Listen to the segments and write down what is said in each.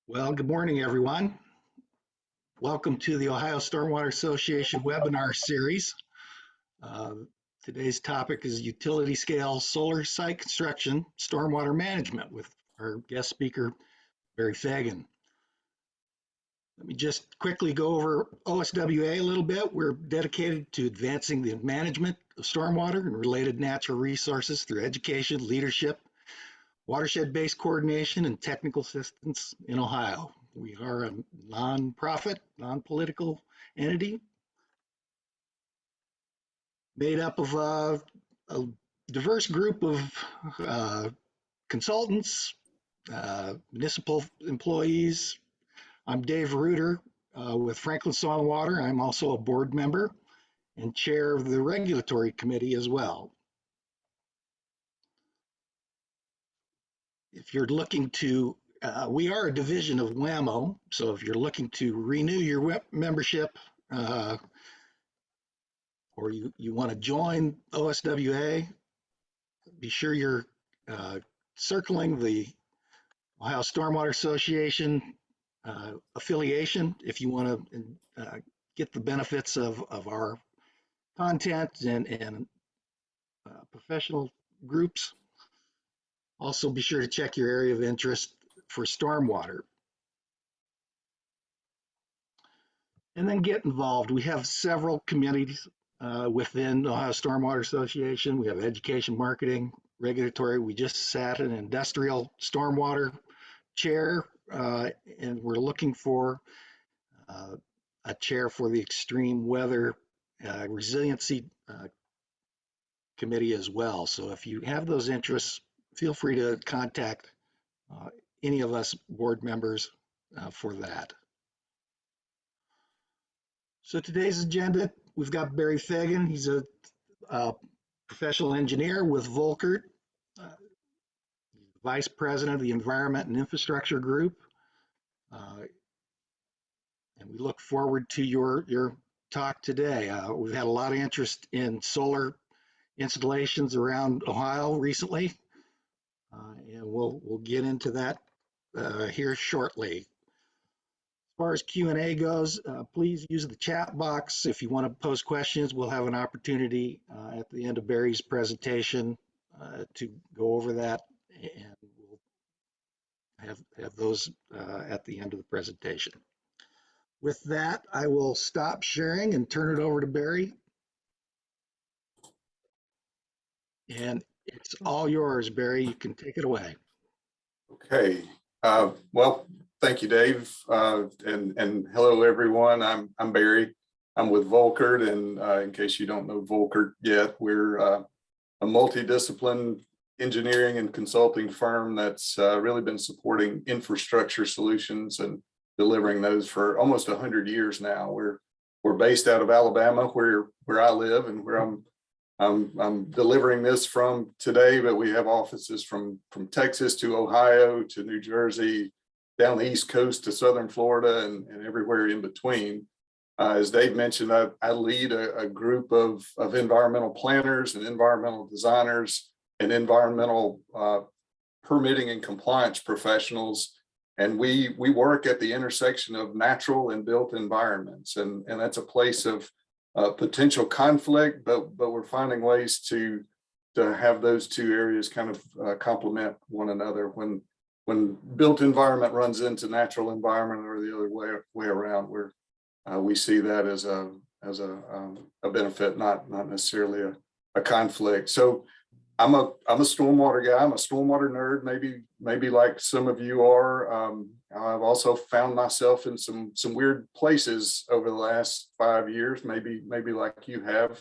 Well, good morning, everyone. Welcome to the Ohio Stormwater Association webinar series. Uh, Today's topic is utility scale solar site construction, stormwater management with our guest speaker, Barry Fagan. Let me just quickly go over OSWA a little bit. We're dedicated to advancing the management of stormwater and related natural resources through education, leadership, watershed-based coordination, and technical assistance in Ohio. We are a non-profit, non-political entity made up of a diverse group of consultants, municipal employees. I'm Dave Reuter with Franklin Soil and Water. I'm also a board member and chair of the regulatory committee as well. If you're looking to, we are a division of WAMO, so if you're looking to renew your membership or you want to join OSWA, be sure you're circling the Ohio Stormwater Association affiliation if you want to get the benefits of our content and professional groups. Also, be sure to check your area of interest for stormwater. And then get involved. We have several committees within the Ohio Stormwater Association. We have education, marketing, regulatory. We just sat an industrial stormwater chair, and we're looking for a chair for the extreme weather resiliency committee as well. So if you have those interests, feel free to contact any of us board members for that. So today's agenda, we've got Barry Fagan. He's a professional engineer with Volkert, vice president of the Environment and Infrastructure Group. And we look forward to your talk today. We've had a lot of interest in solar installations around Ohio recently, and we'll get into that here shortly. As far as Q&A goes, please use the chat box. If you want to post questions, we'll have an opportunity at the end of Barry's presentation to go over that, and we'll have those at the end of the presentation. With that, I will stop sharing and turn it over to Barry. And it's all yours, Barry. You can take it away. Okay. Well, thank you, Dave. And hello, everyone. I'm Barry. I'm with Volkert, and in case you don't know Volkert yet, we're a multidiscipline engineering and consulting firm that's really been supporting infrastructure solutions and delivering those for almost 100 years now. We're based out of Alabama, where I live and where I'm delivering this from today, but we have offices from Texas to Ohio to New Jersey, down the East Coast to Southern Florida, and everywhere in between. As Dave mentioned, I lead a group of environmental planners and environmental designers and environmental permitting and compliance professionals. And we work at the intersection of natural and built environments. And that's a place of potential conflict, but we're finding ways to have those two areas kind of complement one another. When built environment runs into natural environment or the other way around, we see that as a benefit, not necessarily a conflict. So I'm a stormwater guy. I'm a stormwater nerd, maybe like some of you are. I've also found myself in some weird places over the last 5 years, maybe like you have.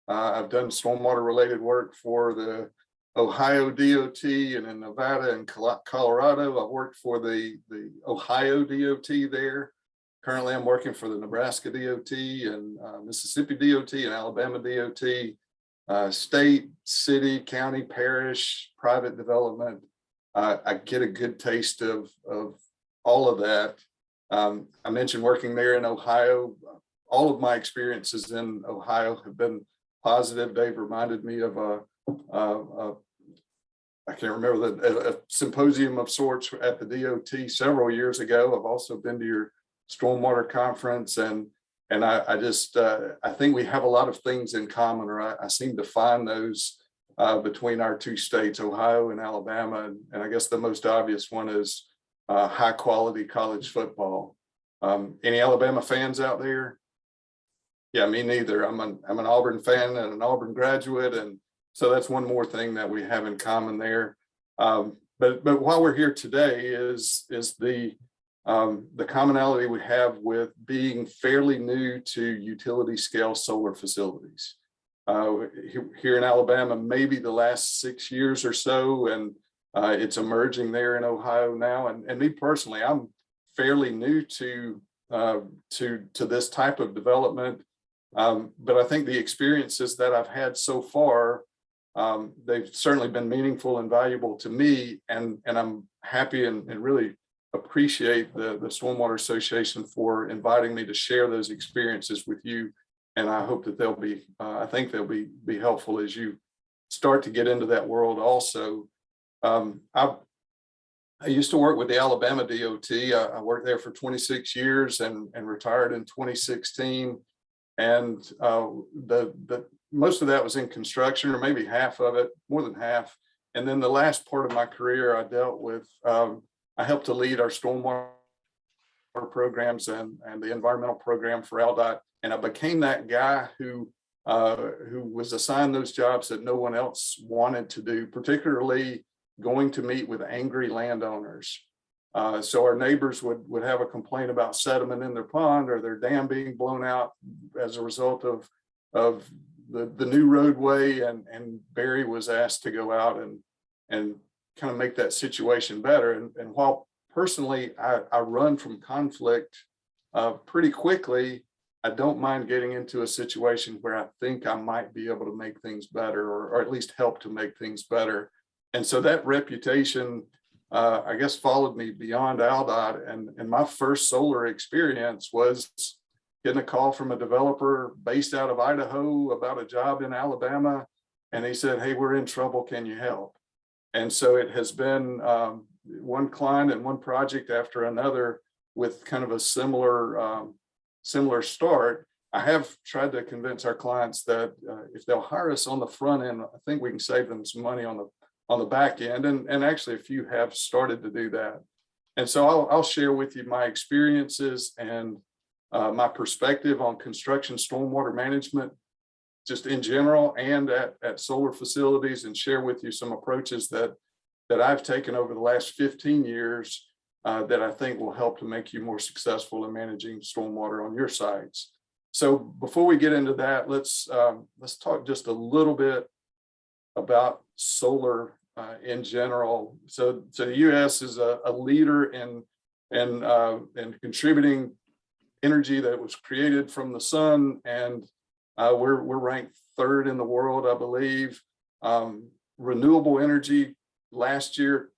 I've done stormwater related work for the Ohio DOT and in Nevada and Colorado. I've worked for the Ohio DOT there. Currently, I'm working for the Nebraska DOT and Mississippi DOT and Alabama DOT. State, city, county, parish, private development. I get a good taste of all of that. I mentioned working there in Ohio. All of my experiences in Ohio have been positive. Dave reminded me of I can't remember a symposium of sorts at the DOT several years ago. I've also been to your Stormwater conference, and I just I think we have a lot of things in common, or I seem to find those between our two states, Ohio and Alabama. And I guess the most obvious one is high quality college football. Any Alabama fans out there? Yeah, me neither. I'm an Auburn fan and an Auburn graduate, and so that's one more thing that we have in common there. But while we're here today is the commonality we have with being fairly new to utility scale solar facilities. Here in Alabama, maybe the last 6 years or so, and it's emerging there in Ohio now. And me personally, I'm fairly new to this type of development. But I think the experiences that I've had so far, they've certainly been meaningful and valuable to me, and I'm happy and really appreciate the Stormwater Association for inviting me to share those experiences with you. And I hope that they'll be, I think they'll be helpful as you start to get into that world also. I used to work with the Alabama DOT. I worked there for 26 years and retired in 2016. And the most of that was in construction, or maybe half of it, more than half. And then the last part of my career, I dealt with, I helped to lead our stormwater programs and the environmental program for ALDOT. And I became that guy who was assigned those jobs that no one else wanted to do, particularly going to meet with angry landowners. So our neighbors would have a complaint about sediment in their pond or their dam being blown out as a result of the new roadway, and Barry was asked to go out and kind of make that situation better. And while personally I run from conflict pretty quickly, I don't mind getting into a situation where I think I might be able to make things better, or at least help to make things better. And so that reputation, I guess, followed me beyond ALDOT. And my first solar experience was getting a call from a developer based out of Idaho about a job in Alabama. And he said, "Hey, we're in trouble. Can you help?" And so it has been one client and one project after another with kind of a similar start. I have tried to convince our clients that if they'll hire us on the front end, I think we can save them some money on the back end. And actually a few have started to do that. And so I'll share with you my experiences and my perspective on construction stormwater management, just in general, and at solar facilities, and share with you some approaches that I've taken over the last 15 years that I think will help to make you more successful in managing stormwater on your sites. So before we get into that, let's talk just a little bit about solar in general. So the U.S. is a leader in contributing energy that was created from the sun, and we're ranked third in the world, I believe. Renewable energy last year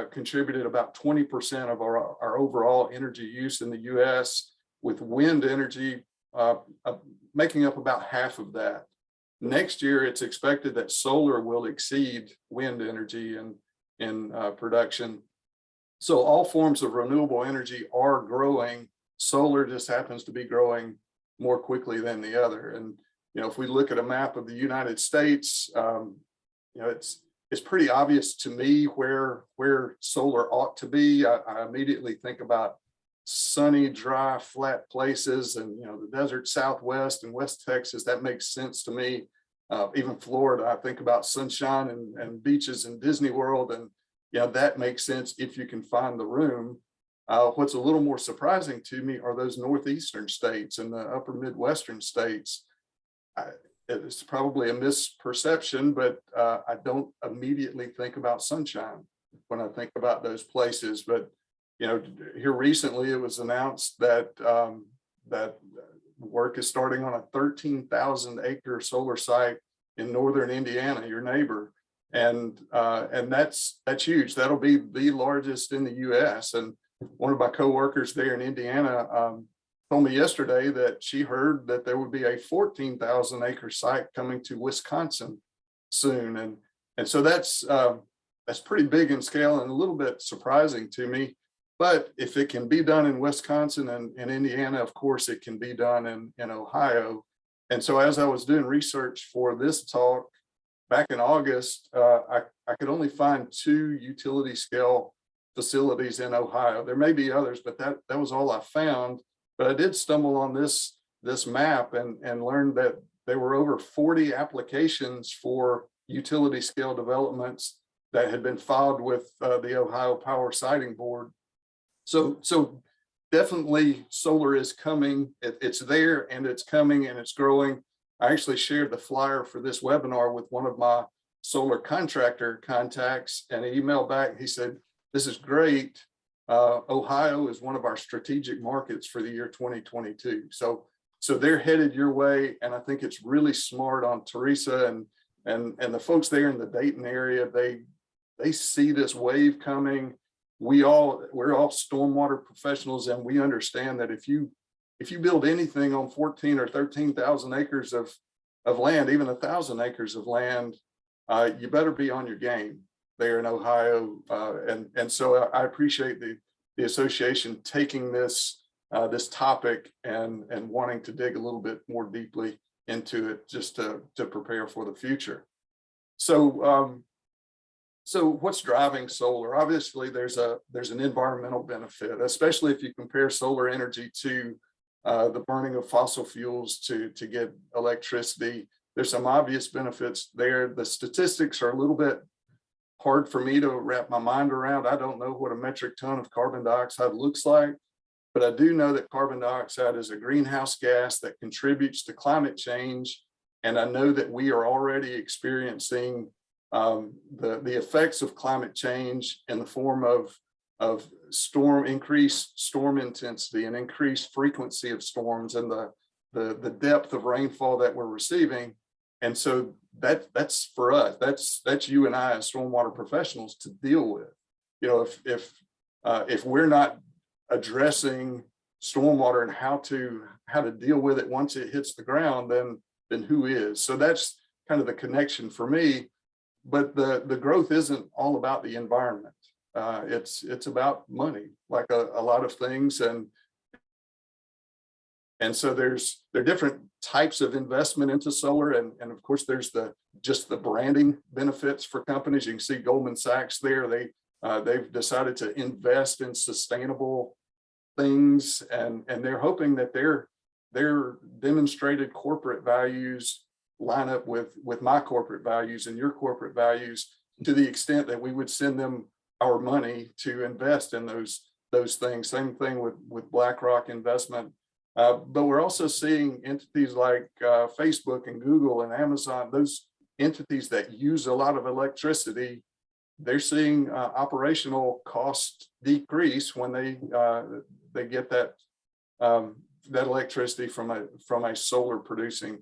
contributed about 20% of our overall energy use in the U.S., with wind energy making up about half of that. Next year, it's expected that solar will exceed wind energy in production. So all forms of renewable energy are growing. Solar just happens to be growing more quickly than the other. And if we look at a map of the United States, it's pretty obvious to me where solar ought to be. I immediately think about sunny, dry, flat places, and the desert Southwest and West Texas. That makes sense to me. Even Florida, I think about sunshine and beaches and Disney World, and that makes sense if you can find the room. What's a little more surprising to me are those northeastern states and the upper Midwestern states. It's probably a misperception, but I don't immediately think about sunshine when I think about those places. But here recently, it was announced that that work is starting on a 13,000-acre solar site in northern Indiana, your neighbor, and that's huge. That'll be the largest in the U.S. And one of my coworkers there in Indiana told me yesterday that she heard that there would be a 14,000-acre site coming to Wisconsin soon, and so that's pretty big in scale and a little bit surprising to me. But if it can be done in Wisconsin and Indiana, of course, it can be done in Ohio. And so as I was doing research for this talk back in August, I could only find 2 utility scale facilities in Ohio. There may be others, but that was all I found. But I did stumble on this map and learned that there were over 40 applications for utility scale developments that had been filed with the Ohio Power Siting Board. So definitely solar is coming. It's there and it's coming and it's growing. I actually shared the flyer for this webinar with one of my solar contractor contacts, and he emailed back. He said, "This is great. Ohio is one of our strategic markets for the year 2022. So they're headed your way, and I think it's really smart on Teresa and the folks there in the Dayton area. They see this wave coming. We're all stormwater professionals, and we understand that if you build anything on 14 or 13,000 acres of land, even 1,000 acres of land, you better be on your game there in Ohio. And so I appreciate the association taking this topic and wanting to dig a little bit more deeply into it, just to prepare for the future. So what's driving solar? Obviously, there's an environmental benefit, especially if you compare solar energy to the burning of fossil fuels to get electricity. There's some obvious benefits there. The statistics are a little bit hard for me to wrap my mind around. I don't know what a metric ton of carbon dioxide looks like, but I do know that carbon dioxide is a greenhouse gas that contributes to climate change. And I know that we are already experiencing the effects of climate change in the form of increased storm intensity and increased frequency of storms and the depth of rainfall that we're receiving. And so that's for us, that's you and I as stormwater professionals to deal with. You know, if we're not addressing stormwater and how to deal with it once it hits the ground, then who is? So that's kind of the connection for me. But the growth isn't all about the environment. It's about money, like a lot of things, and so there are different types of investment into solar, and of course there's just the branding benefits for companies. You can see Goldman Sachs there. They've decided to invest in sustainable things, and they're hoping that their demonstrated corporate values line up with my corporate values and your corporate values, to the extent that we would send them our money to invest in those things. Same thing with BlackRock investment. But we're also seeing entities like Facebook and Google and Amazon, those entities that use a lot of electricity. They're seeing operational cost decrease when they get that electricity from a solar producing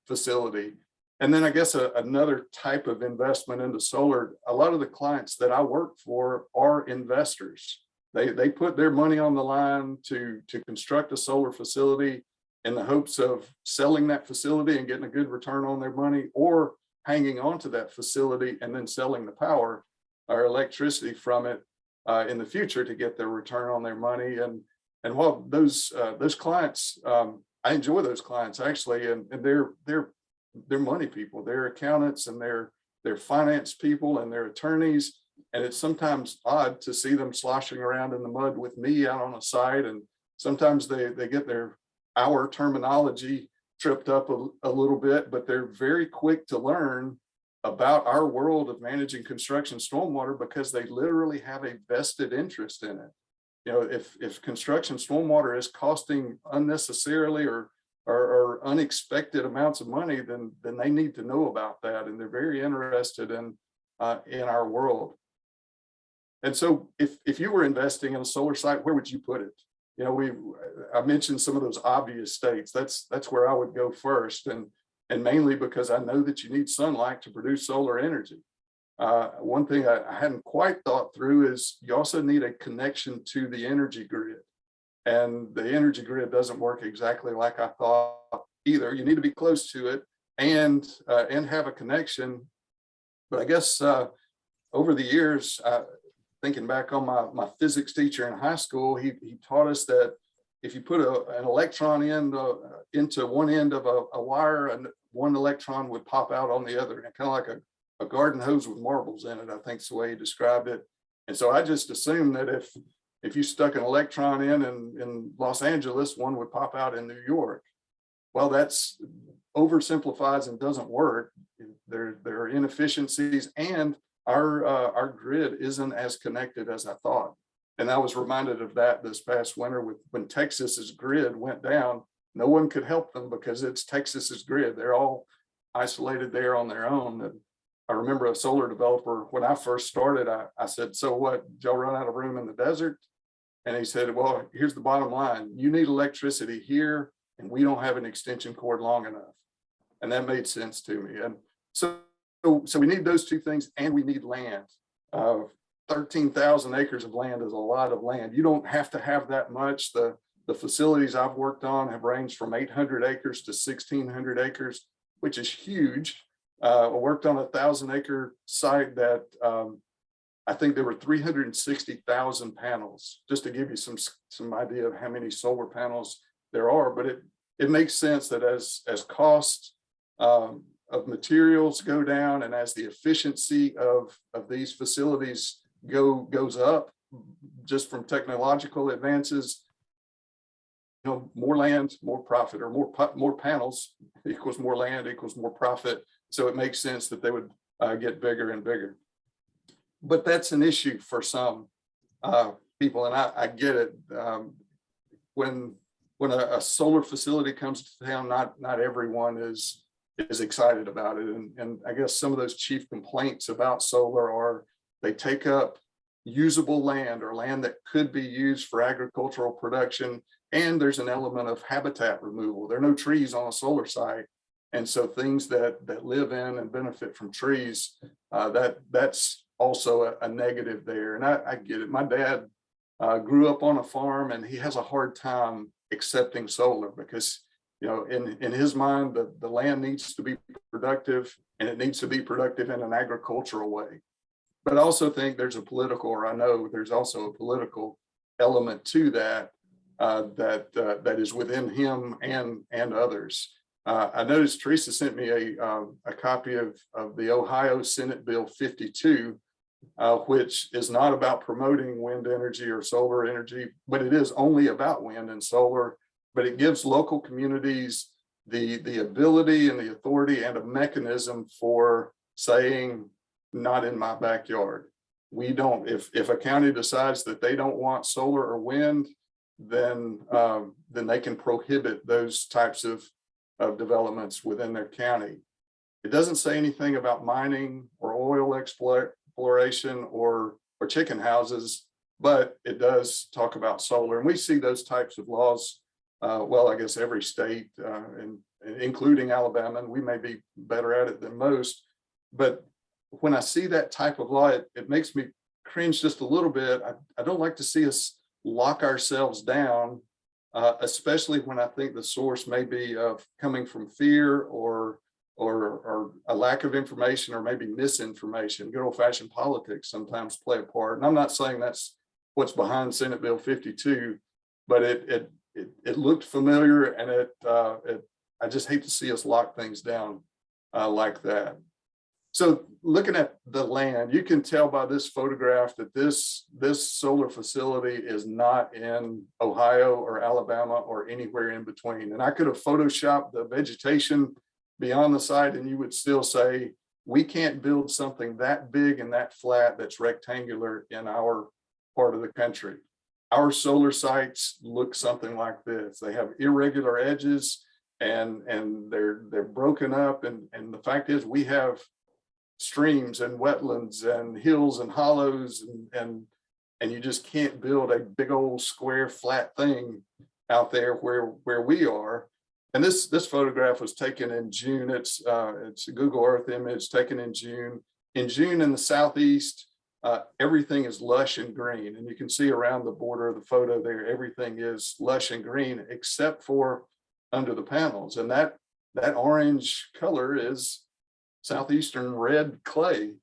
facility. And then I guess another type of investment into solar, a lot of the clients that I work for are investors. They put their money on the line to construct a solar facility in the hopes of selling that facility and getting a good return on their money, or hanging on to that facility and then selling the power or electricity from it in the future to get their return on their money. And while those clients, I enjoy those clients actually, and they're money people, they're accountants, and they're finance people, and they're attorneys. And it's sometimes odd to see them sloshing around in the mud with me out on a site, and sometimes they get our terminology tripped up a little bit, but they're very quick to learn about our world of managing construction stormwater, because they literally have a vested interest in it. You know, if construction stormwater is costing unnecessarily or unexpected amounts of money, then they need to know about that, and they're very interested in our world. And so if you were investing in a solar site, where would you put it? You know, I mentioned some of those obvious states. That's where I would go first, and mainly because I know that you need sunlight to produce solar energy. One thing I hadn't quite thought through is you also need a connection to the energy grid. And the energy grid doesn't work exactly like I thought either. You need to be close to it and have a connection. But I guess over the years, thinking back on my physics teacher in high school, he taught us that if you put an electron into one end of a wire, and one electron would pop out on the other, and kind of like a garden hose with marbles in it, I think is the way he described it. And so I just assumed that if you stuck an electron in Los Angeles, one would pop out in New York. Well, that's oversimplifies and doesn't work. There are inefficiencies, and our grid isn't as connected as I thought. And I was reminded of that this past winter when Texas's grid went down. No one could help them because it's Texas's grid. They're all isolated there on their own. And I remember a solar developer, when I first started, I said, so what, did y'all run out of room in the desert? And he said, well, here's the bottom line. You need electricity here, and we don't have an extension cord long enough. And that made sense to me. And so we need those two things, and we need land. 13,000 acres of land is a lot of land. You don't have to have that much. The facilities I've worked on have ranged from 800 acres to 1,600 acres, which is huge. I worked on a 1,000-acre site that I think there were 360,000 panels, just to give you some idea of how many solar panels there are. But it makes sense that as costs of materials go down, and as the efficiency of these facilities goes up, just from technological advances, more land, more profit, or more panels equals more land equals more profit. So it makes sense that they would get bigger and bigger. But that's an issue for some people, and I get it. When a solar facility comes to town, not everyone is excited about it. And I guess some of those chief complaints about solar are they take up usable land, or land that could be used for agricultural production. And there's an element of habitat removal. There are no trees on a solar site. And so things that live in and benefit from trees, that's also a negative there. And I get it. My dad grew up on a farm, and he has a hard time accepting solar because, in his mind, the land needs to be productive, and it needs to be productive in an agricultural way. But I also think there's I know there's also a political element to that, that is within him and others. I noticed Teresa sent me a copy of the Ohio Senate Bill 52, which is not about promoting wind energy or solar energy, but it is only about wind and solar. But it gives local communities the ability and the authority and a mechanism for saying, not in my backyard. We don't, if a county decides that they don't want solar or wind, then they can prohibit those types of developments within their county. It doesn't say anything about mining or oil exploration or chicken houses, but it does talk about solar. And we see those types of laws, well, I guess every state, and including Alabama, and we may be better at it than most. But when I see that type of law, it makes me cringe just a little bit. I don't like to see us lock ourselves down, especially when I think the source may be coming from fear or a lack of information, or maybe misinformation. Good old-fashioned politics sometimes play a part. And I'm not saying that's what's behind Senate Bill 52, but it looked familiar, and I just hate to see us lock things down like that. So looking at the land, you can tell by this photograph that this solar facility is not in Ohio or Alabama or anywhere in between. And I could have photoshopped the vegetation beyond the site, and you would still say, we can't build something that big and that flat that's rectangular in our part of the country. Our solar sites look something like this. They have irregular edges, and they're broken up. And the fact is, we have streams and wetlands and hills and hollows, and you just can't build a big old square flat thing out there where we are. And this photograph was taken in June. It's a Google Earth image taken in June. In June in the southeast, everything is lush and green, and you can see around the border of the photo there, everything is lush and green except for under the panels, and that orange color is southeastern red clay.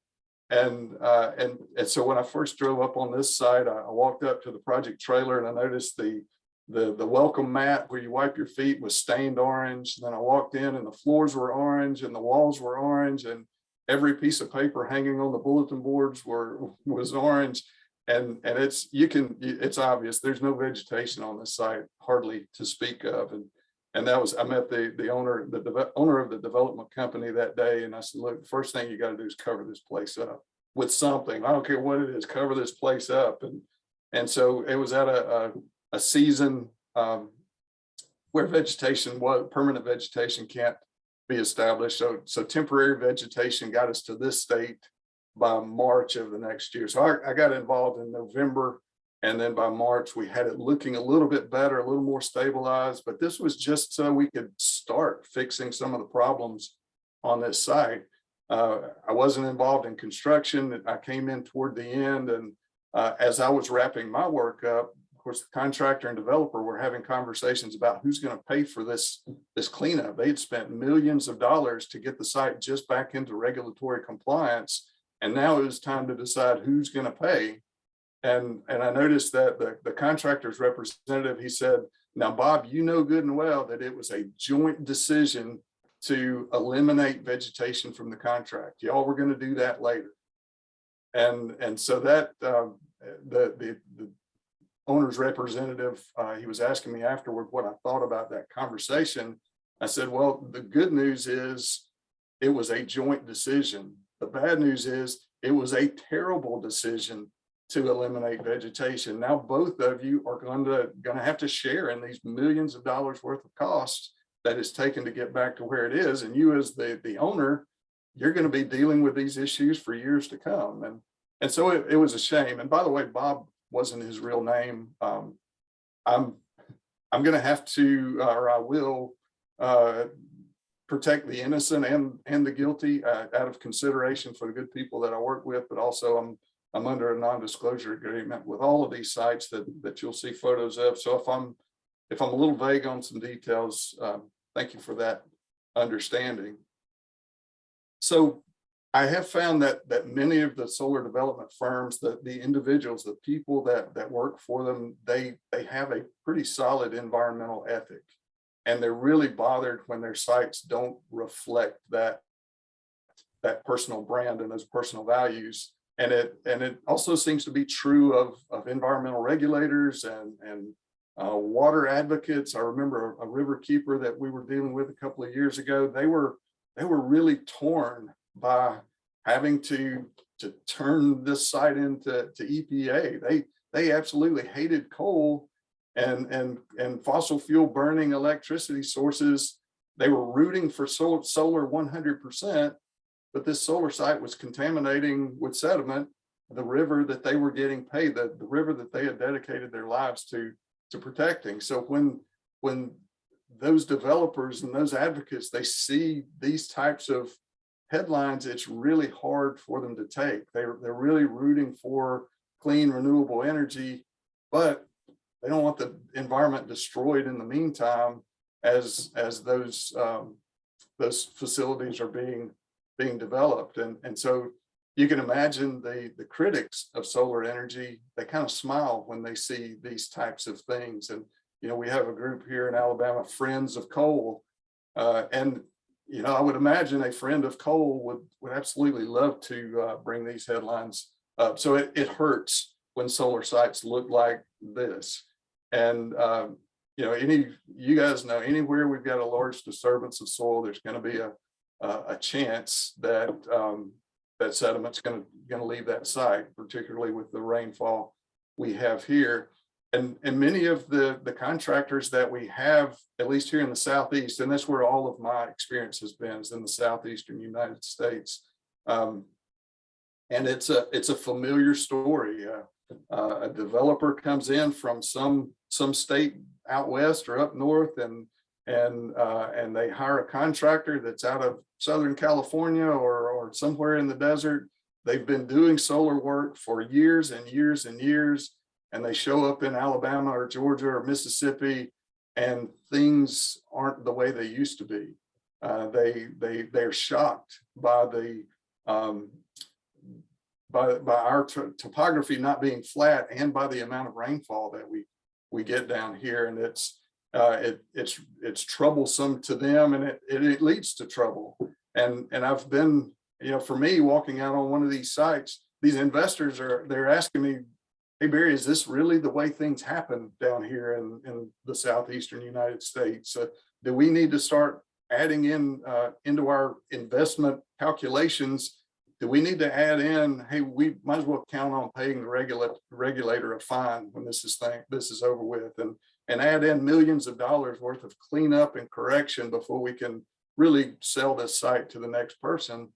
And so when I first drove up on this site, I walked up to the project trailer and I noticed the welcome mat where you wipe your feet was stained orange. And then I walked in and the floors were orange and the walls were orange and every piece of paper hanging on the bulletin boards was orange. And it's obvious there's no vegetation on this site, hardly to speak of. And that was, I met the owner of the development company that day. And I said, look, the first thing you got to do is cover this place up with something. I don't care what it is, cover this place up. And so it was at a season where permanent vegetation can't be established. So temporary vegetation got us to this state by March of the next year. So I got involved in November. And then by March, we had it looking a little bit better, a little more stabilized, but this was just so we could start fixing some of the problems on this site. I wasn't involved in construction. I came in toward the end. And as I was wrapping my work up, of course, the contractor and developer were having conversations about who's going to pay for this cleanup. They'd spent millions of dollars to get the site just back into regulatory compliance. And now it was time to decide who's going to pay. And I noticed that the contractor's representative, he said, now, Bob, you know good and well that it was a joint decision to eliminate vegetation from the contract. Y'all were going to do that later. And so that the owner's representative, he was asking me afterward what I thought about that conversation. I said, well, the good news is it was a joint decision. The bad news is it was a terrible decision to eliminate vegetation. Now both of you are going to have to share in these millions of dollars worth of costs that it's taken to get back to where it is. And you as the owner, you're going to be dealing with these issues for years to come. And so it was a shame. And by the way, Bob wasn't his real name. I'm going to have to, or I will protect the innocent and the guilty out of consideration for the good people that I work with, but also I'm under a non-disclosure agreement with all of these sites that you'll see photos of. So if I'm a little vague on some details, thank you for that understanding. So I have found that many of the solar development firms, the individuals, the people that work for them, they have a pretty solid environmental ethic, and they're really bothered when their sites don't reflect that personal brand and those personal values. And it also seems to be true of environmental regulators and water advocates. I remember a river keeper that we were dealing with a couple of years ago. They were really torn by having to turn this site into EPA. They absolutely hated coal and fossil fuel burning electricity sources. They were rooting for solar 100%. But this solar site was contaminating with sediment the river that they were getting paid, the river that they had dedicated their lives to protecting. So when those developers and those advocates, they see these types of headlines, it's really hard for them to take. They're really rooting for clean, renewable energy, but they don't want the environment destroyed in the meantime as those facilities are being developed. And so you can imagine the critics of solar energy, they kind of smile when they see these types of things. And, we have a group here in Alabama, Friends of Coal. And, I would imagine a friend of coal would absolutely love to bring these headlines up. So it hurts when solar sites look like this. And, you guys know, anywhere we've got a large disturbance of soil, there's going to be a chance that that sediment's going to leave that site, particularly with the rainfall we have here. And many of the contractors that we have, at least here in the Southeast, and that's where all of my experience has been, is in the Southeastern United States. And it's a familiar story. A developer comes in from some state out west or up north, and they hire a contractor that's out of Southern California or somewhere in the desert. They've been doing solar work for years and years and years, and they show up in Alabama or Georgia or Mississippi, and things aren't the way they used to be. They're shocked by by our topography not being flat and by the amount of rainfall that we get down here, and it's troublesome to them, and it leads to trouble. And I've been, for me, walking out on one of these sites, these investors they're asking me, hey Barry, is this really the way things happen down here in the southeastern United States? Do we need to start adding into our investment calculations? Do we need to add in, hey, we might as well count on paying the regulator a fine when this is over with, and add in millions of dollars worth of cleanup and correction before we can really sell this site to the next person?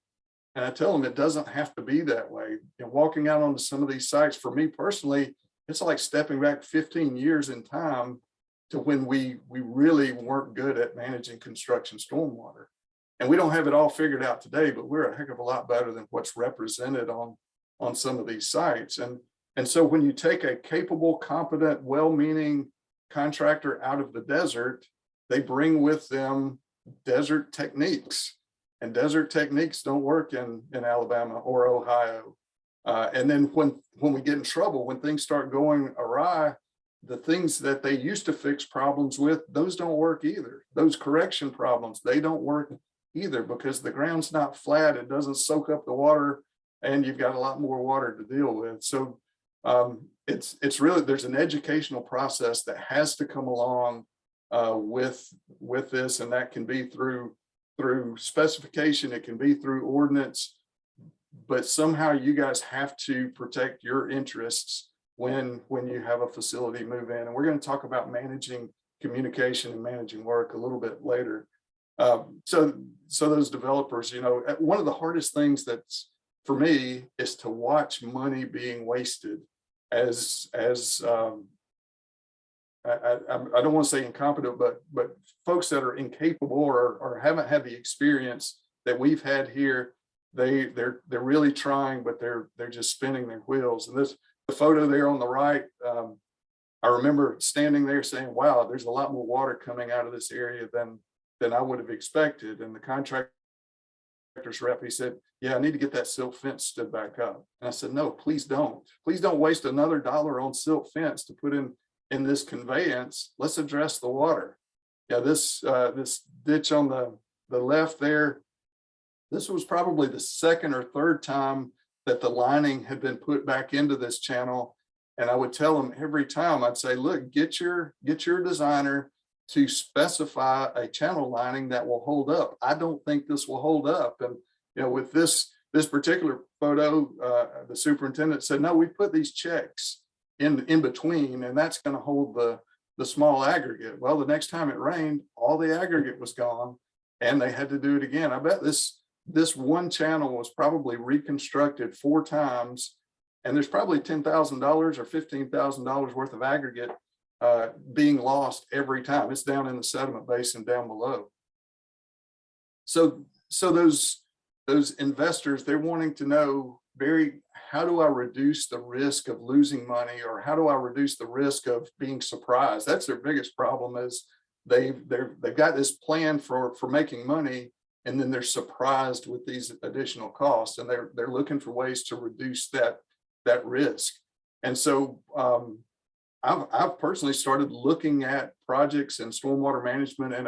And I tell them it doesn't have to be that way. Walking out onto some of these sites, for me personally, it's like stepping back 15 years in time to when we really weren't good at managing construction stormwater. And we don't have it all figured out today, but we're a heck of a lot better than what's represented on some of these sites. And so when you take a capable, competent, well-meaning contractor out of the desert, they bring with them desert techniques. And desert techniques don't work in Alabama or Ohio. And then when we get in trouble, when things start going awry, the things that they used to fix problems with, those don't work either. Those correction problems, they don't work either, because the ground's not flat, it doesn't soak up the water, and you've got a lot more water to deal with. So it's really, there's an educational process that has to come along with this, and that can be through specification, it can be through ordinance, but somehow you guys have to protect your interests when you have a facility move in. And we're going to talk about managing communication and managing work a little bit later. So those developers, one of the hardest things that's for me is to watch money being wasted as I don't want to say incompetent, but folks that are incapable or haven't had the experience that we've had here. They're really trying, but they're just spinning their wheels. And the photo there on the right, I remember standing there saying, wow, there's a lot more water coming out of this area than I would have expected. And the contractor's rep, he said, yeah, I need to get that silt fence stood back up. And I said, no, please don't waste another dollar on silt fence to put in this conveyance. Let's address the water. Yeah, this ditch on the left there, this was probably the second or third time that the lining had been put back into this channel. And I would tell them every time, I'd say, look, get your designer to specify a channel lining that will hold up. I don't think this will hold up. And with this particular photo, the superintendent said, no, we put these checks in between, and that's going to hold the small aggregate. Well, the next time it rained, all the aggregate was gone, and they had to do it again. I bet this one channel was probably reconstructed 4 times, and there's probably $10,000 or $15,000 worth of aggregate being lost every time. It's down in the sediment basin down below. So those investors, they're wanting to know, Barry, how do I reduce the risk of losing money, or how do I reduce the risk of being surprised? That's their biggest problem, is they've got this plan for making money, and then they're surprised with these additional costs, and they're looking for ways to reduce that risk. And so I've personally started looking at projects and stormwater management in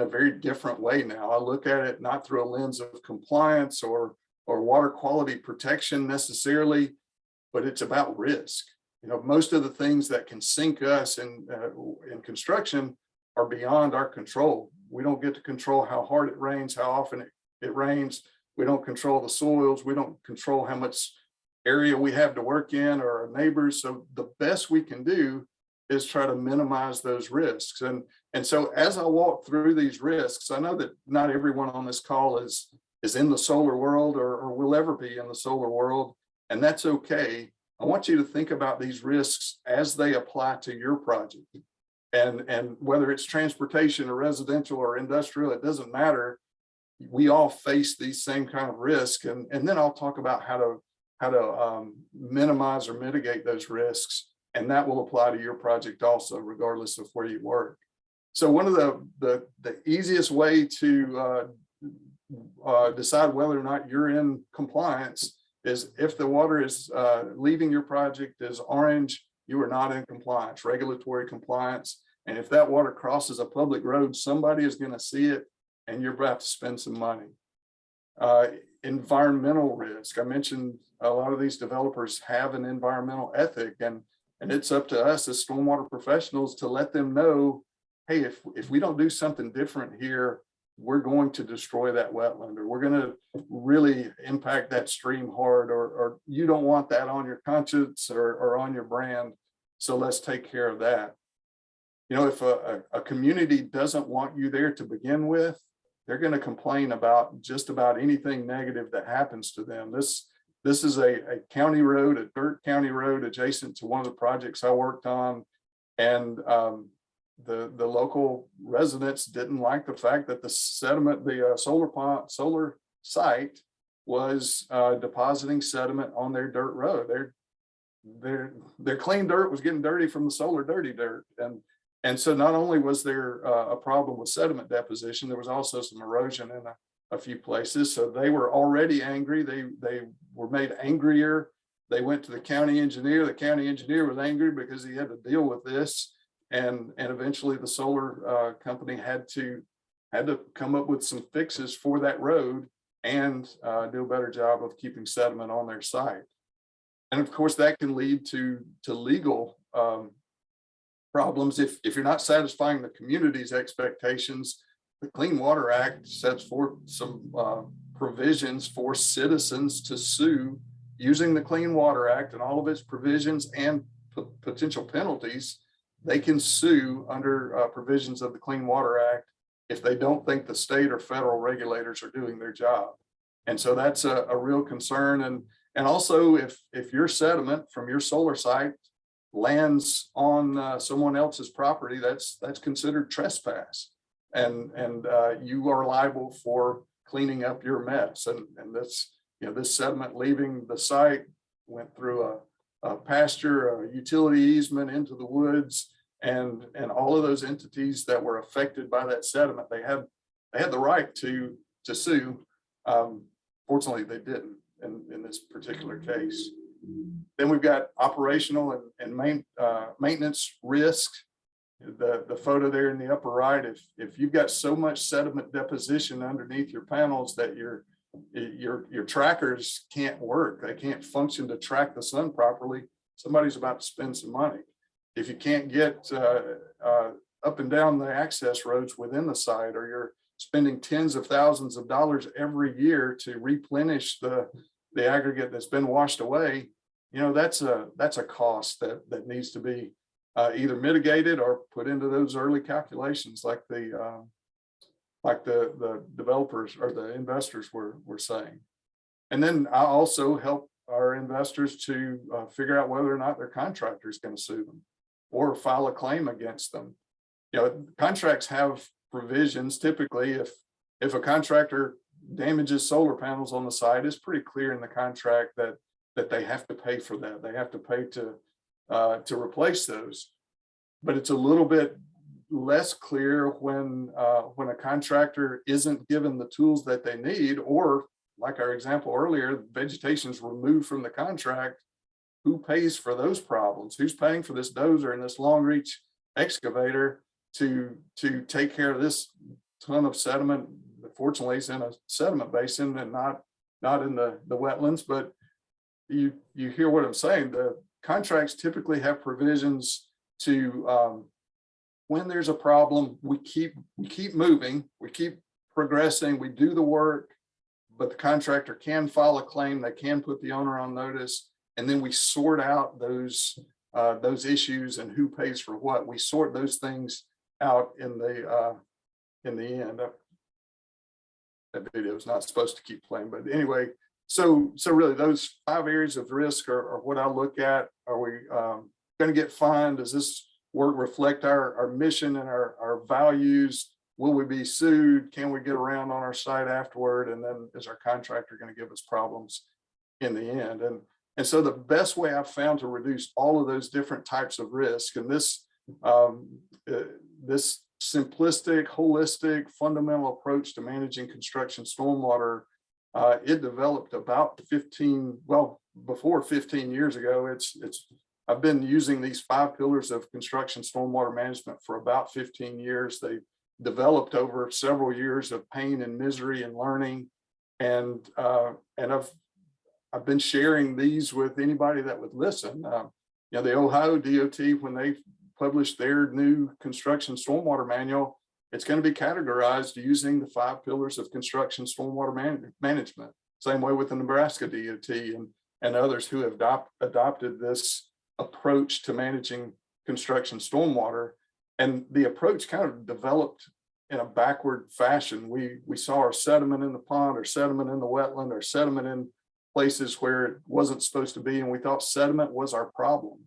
a very different way now. I look at it not through a lens of compliance or water quality protection necessarily, but it's about risk. Most of the things that can sink us in construction are beyond our control. We don't get to control how hard it rains, how often it rains. We don't control the soils. We don't control how much area we have to work in, or our neighbors. So the best we can do is try to minimize those risks. And so as I walk through these risks, I know that not everyone on this call is in the solar world or will ever be in the solar world, and that's okay. I want you to think about these risks as they apply to your project. And whether it's transportation or residential or industrial, it doesn't matter. We all face these same kind of risk. And then I'll talk about how to minimize or mitigate those risks. And that will apply to your project also, regardless of where you work. So one of the easiest way to decide whether or not you're in compliance is if the water is leaving your project as orange, you are not in compliance, regulatory compliance. And if that water crosses a public road, somebody is going to see it and you're about to spend some money. Environmental risk. I mentioned a lot of these developers have an environmental ethic, and it's up to us as stormwater professionals to let them know, hey, if we don't do something different here, we're going to destroy that wetland, or we're going to really impact that stream hard, or you don't want that on your conscience or on your brand. So let's take care of that. You know, if a community doesn't want you there to begin with, they're going to complain about just about anything negative that happens to them. This is a county road, a dirt county road adjacent to one of the projects I worked on. And the local residents didn't like the fact that the sediment, the solar site was depositing sediment on their dirt road. Their clean dirt was getting dirty from the solar dirty dirt. And so not only was there a problem with sediment deposition, there was also some erosion in a few places. So they were already angry. They were made angrier. They went to the county engineer. The county engineer was angry because he had to deal with this. And eventually the solar company had to come up with some fixes for that road and do a better job of keeping sediment on their site. And of course, that can lead to legal problems if you're not satisfying the community's expectations. The Clean Water Act sets forth some provisions for citizens to sue using the Clean Water Act and all of its provisions and potential penalties. They can sue under provisions of the Clean Water Act if they don't think the state or federal regulators are doing their job. And so that's a real concern. And also if your sediment from your solar site lands on someone else's property, that's considered trespass, and you are liable for cleaning up your mess. And this, you know, this sediment leaving the site went through a pasture, a utility easement into the woods, and all of those entities that were affected by that sediment, they had the right to sue. Fortunately, they didn't in this particular case. Then we've got operational and maintenance risk. The photo there in the upper right, if you've got so much sediment deposition underneath your panels that your trackers can't work, they can't function to track the sun properly, somebody's about to spend some money. If you can't get up and down the access roads within the site, or you're spending tens of thousands of dollars every year to replenish the aggregate that's been washed away, you know, that's a cost that needs to be either mitigated or put into those early calculations, like the developers or the investors were saying. And then I also help our investors to figure out whether or not their contractor is going to sue them or file a claim against them. You know, contracts have provisions. Typically, if a contractor damages solar panels on the site, it's pretty clear in the contract that they have to pay for that. They have to pay to replace those. But it's a little bit less clear when a contractor isn't given the tools that they need, or like our example earlier, vegetation is removed from the contract. Who pays for those problems? Who's paying for this dozer and this long reach excavator to take care of this ton of sediment? Fortunately, it's in a sediment basin and not in the wetlands. But you hear what I'm saying. The contracts typically have provisions to when there's a problem, we keep moving, we keep progressing, we do the work, but the contractor can file a claim, they can put the owner on notice, and then we sort out those issues and who pays for what. We sort those things out in the end. That video is not supposed to keep playing, but anyway, so really those 5 areas of risk are what I look at. Are we going to get fined? Does this work reflect our mission and our values? Will we be sued? Can we get around on our site afterward? And then is our contractor going to give us problems in the end? And so the best way I've found to reduce all of those different types of risk, and this simplistic, holistic, fundamental approach to managing construction stormwater It developed about 15, well, before 15 years ago. I've been using these 5 pillars of construction stormwater management for about 15 years. They developed over several years of pain and misery and learning. And I've been sharing these with anybody that would listen. The Ohio DOT, when they published their new construction stormwater manual, it's going to be categorized using the 5 pillars of construction stormwater management. Same way with the Nebraska DOT and others who have adopted this approach to managing construction stormwater. And the approach kind of developed in a backward fashion. We saw our sediment in the pond, or sediment in the wetland, or sediment in places where it wasn't supposed to be, and we thought sediment was our problem.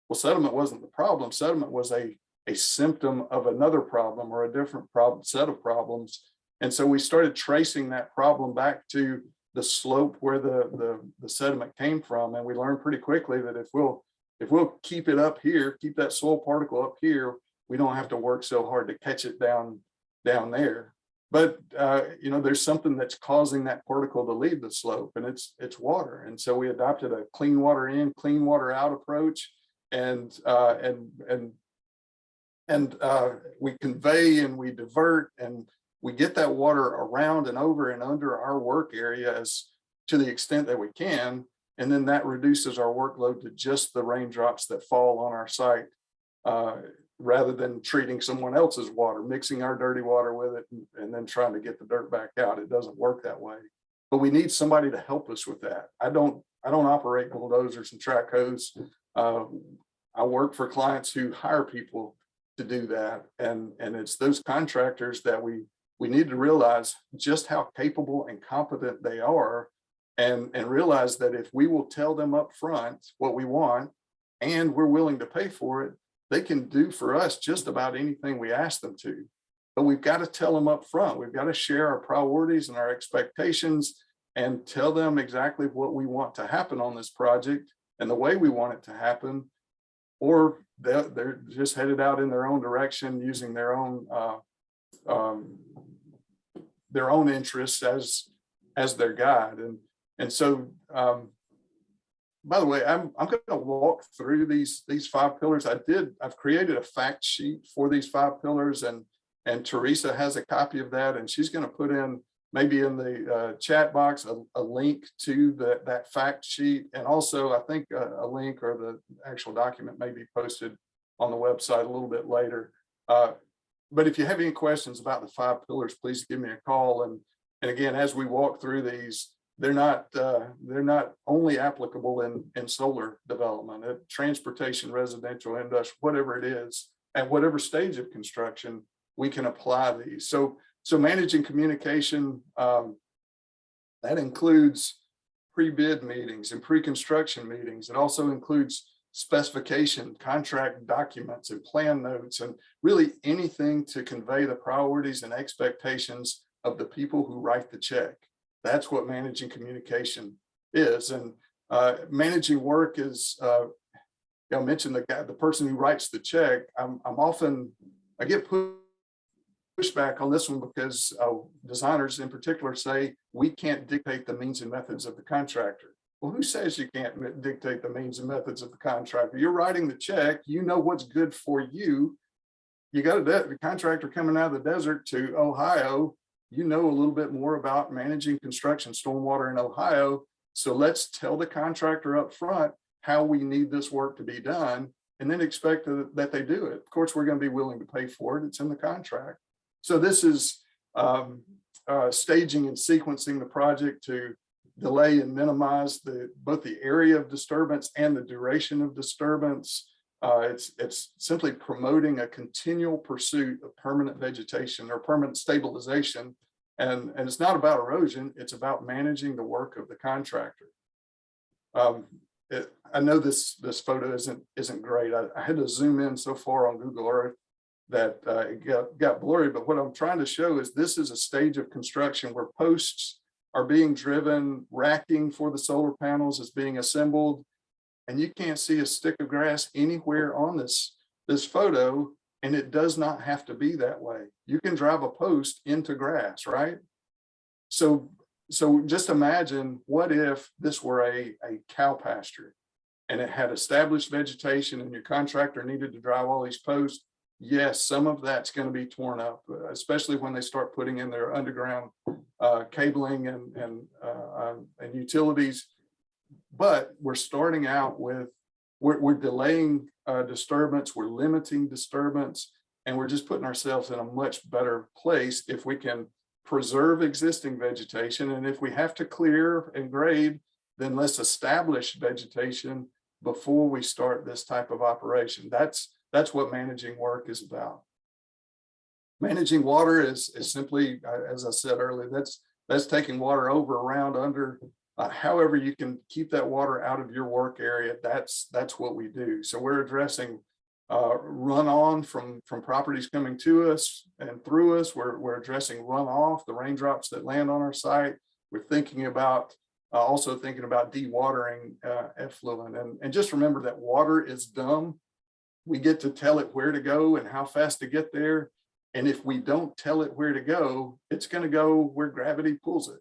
Well, sediment wasn't the problem. Sediment was a symptom of another problem, or a different set of problems. And so we started tracing that problem back to the slope where the sediment came from. And we learned pretty quickly that if we'll keep it up here, keep that soil particle up here, we don't have to work so hard to catch it down there. But there's something that's causing that particle to leave the slope, and it's water. And so we adopted a clean water in, clean water out approach, and we convey and we divert, and we get that water around and over and under our work area as to the extent that we can. And then that reduces our workload to just the raindrops that fall on our site, rather than treating someone else's water, mixing our dirty water with it, and then trying to get the dirt back out. It doesn't work that way. But we need somebody to help us with that. I don't operate bulldozers and track hose. I work for clients who hire people to do that. And it's those contractors that we need to realize just how capable and competent they are, and realize that if we will tell them up front what we want, and we're willing to pay for it, they can do for us just about anything we ask them to. But we've got to tell them up front. We've got to share our priorities and our expectations, and tell them exactly what we want to happen on this project and the way we want it to happen. Or they're just headed out in their own direction, using their own interests as their guide. And so, by the way, I'm going to walk through these 5 pillars. I've created a fact sheet for these 5 pillars, and Teresa has a copy of that, and she's going to put in, maybe in the chat box, a link to that fact sheet. And also, I think a link, or the actual document, may be posted on the website a little bit later. But if you have any questions about the 5 pillars, please give me a call. And again, as we walk through these, they're not only applicable in solar development, transportation, residential, industrial, whatever it is, at whatever stage of construction, we can apply these. So managing communication, that includes pre-bid meetings and pre-construction meetings. It also includes specification, contract documents, and plan notes, and really anything to convey the priorities and expectations of the people who write the check. That's what managing communication is. And managing work is, I mentioned the person who writes the check. I get pushback on this one, because designers in particular say we can't dictate the means and methods of the contractor. Well, who says you can't dictate the means and methods of the contractor? You're writing the check. You know what's good for you. You got a contractor coming out of the desert to Ohio. You know a little bit more about managing construction stormwater in Ohio. So let's tell the contractor up front how we need this work to be done, and then expect that they do it. Of course, we're going to be willing to pay for it. It's in the contract. So this is staging and sequencing the project to delay and minimize both the area of disturbance and the duration of disturbance. It's simply promoting a continual pursuit of permanent vegetation or permanent stabilization. And it's not about erosion, it's about managing the work of the contractor. I know this photo isn't great. I had to zoom in so far on Google Earth that it got blurry, but what I'm trying to show is this is a stage of construction where posts are being driven, racking for the solar panels is being assembled, and you can't see a stick of grass anywhere on this photo, and it does not have to be that way. You can drive a post into grass, right? So So just imagine, what if this were a cow pasture and it had established vegetation and your contractor needed to drive all these posts? Yes, some of that's going to be torn up, especially when they start putting in their underground cabling and utilities. But we're starting out with, we're delaying disturbance, we're limiting disturbance, and we're just putting ourselves in a much better place if we can preserve existing vegetation. And if we have to clear and grade, then let's establish vegetation before we start this type of operation. That's what managing work is about. Managing water is simply, as I said earlier, that's taking water over, around, under, however you can keep that water out of your work area. That's what we do. So we're addressing runoff from properties coming to us and through us. We're addressing runoff, the raindrops that land on our site. We're thinking about also thinking about dewatering effluent. And just remember that water is dumb. We get to tell it where to go and how fast to get there. And if we don't tell it where to go, it's going to go where gravity pulls it.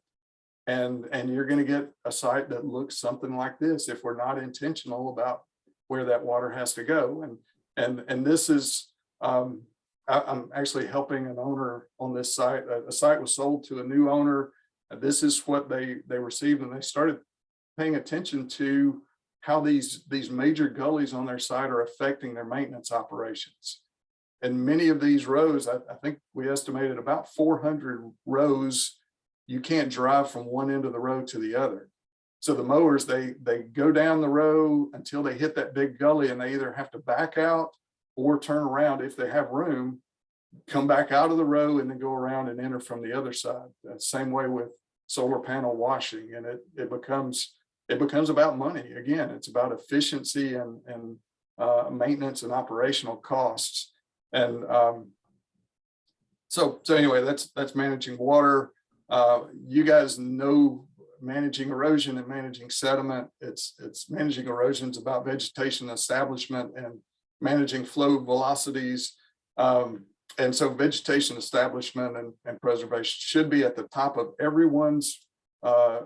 And you're going to get a site that looks something like this if we're not intentional about where that water has to go. And this is, I'm actually helping an owner on this site. A site was sold to a new owner. This is what they received, and they started paying attention to how these major gullies on their site are affecting their maintenance operations. And many of these rows, I think we estimated about 400 rows, you can't drive from one end of the road to the other. So the mowers, they go down the row until they hit that big gully, and they either have to back out or turn around if they have room, come back out of the row and then go around and enter from the other side. Same way with solar panel washing, and it becomes about money. Again, it's about efficiency and maintenance and operational costs. And so anyway, that's managing water. You guys know managing erosion and managing sediment. It's managing erosion is about vegetation establishment and managing flow velocities. And so vegetation establishment and preservation should be at the top of everyone's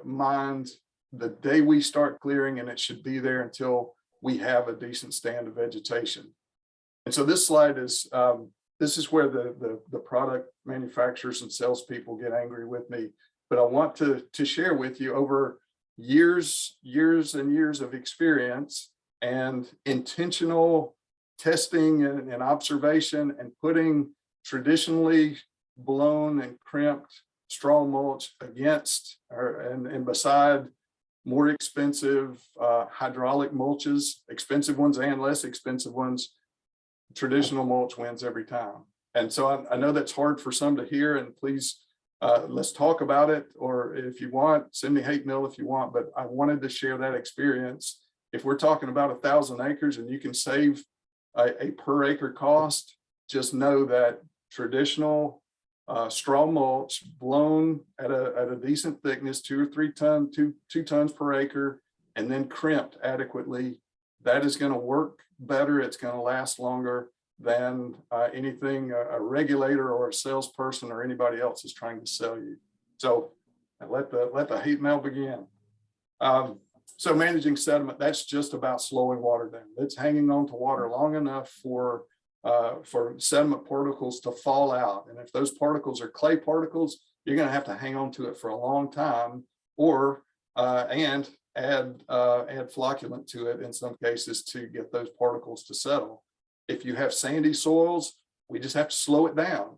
mind the day we start clearing, and it should be there until we have a decent stand of vegetation. And so this slide is, this is where the product manufacturers and salespeople get angry with me. But I want to share with you, over years and years of experience and intentional testing and observation, and putting traditionally blown and crimped straw mulch against and beside more expensive hydraulic mulches, expensive ones and less expensive ones. Traditional mulch wins every time. And so I know that's hard for some to hear, and please let's talk about it, or if you want, send me hate mail if you want, but I wanted to share that experience. If we're talking about 1,000 acres and you can save a per acre cost, just know that traditional straw mulch blown at a decent thickness, 2 or 3 tons, 2 tons per acre, and then crimped adequately, that is going to work better. It's going to last longer than anything a regulator or a salesperson or anybody else is trying to sell you. So let the hate mail begin. So managing sediment, that's just about slowing water down. It's hanging on to water long enough for sediment particles to fall out. And if those particles are clay particles, you're going to have to hang on to it for a long time, or and add flocculant to it in some cases to get those particles to settle. If you have sandy soils, we just have to slow it down,